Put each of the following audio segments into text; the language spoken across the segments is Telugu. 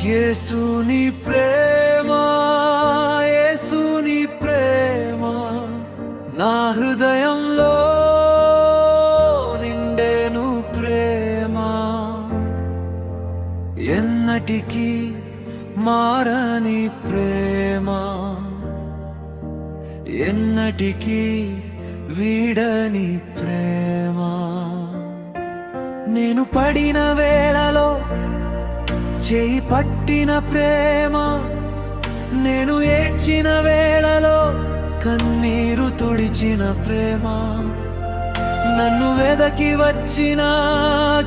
యేసుని ప్రేమ, యేసుని ప్రేమ నా హృదయంలో నిండెను ప్రేమ. ఎన్నటికీ మారని ప్రేమ, ఎన్నటికీ వీడని ప్రేమ. నేను పడిన వేళలో చేయి పట్టిన ప్రేమ, నేను ఏడ్చిన వేళలో కన్నీరు తుడిచిన ప్రేమ. నన్ను వెదకి వచ్చిన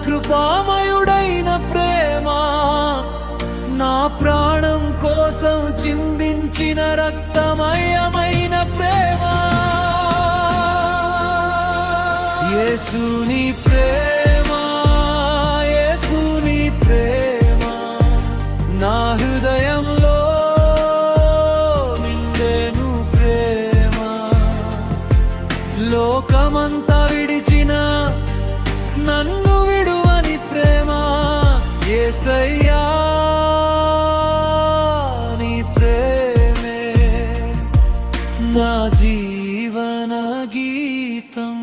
కృపామయుడైన ప్రేమ, నా ప్రాణం కోసం చిందించిన రక్తమయమైన ప్రేమ. యేసుని ప్రేమ, యేసుని ప్రేమ నా హృదయంలో నిండెను ప్రేమ. లోకమంతా విడిచిన నన్ను విడువని ప్రేమ. యేసయ్యా నీ ప్రేమే నా జీవన గీతం.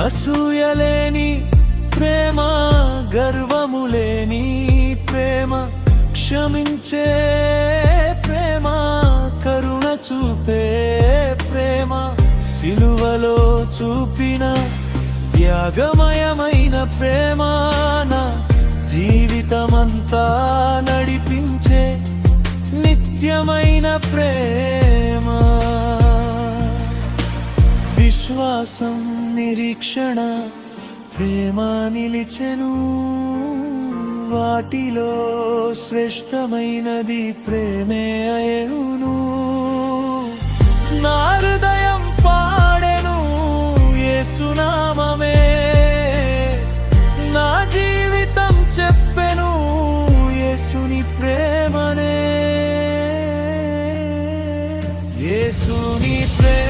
అసూయలేని ప్రేమ, గర్వములేని ప్రేమ, క్షమించే ప్రేమ, కరుణ చూపే ప్రేమ, సిలువలో చూపిన త్యాగమయమైన ప్రేమ, నా జీవితమంతా నడిపించే నిత్యమైన ప్రేమ. విశ్వాసం, నిరీక్షణ ప్రేమ నిలిచెను, వాటిలో శ్రేష్టమైనది ప్రేమే అయెను. నా హృదయం పాడెను యేసు నామమే, నా జీవితం చెప్పెను యేసుని ప్రేమనే. యేసుని ప్రేమ,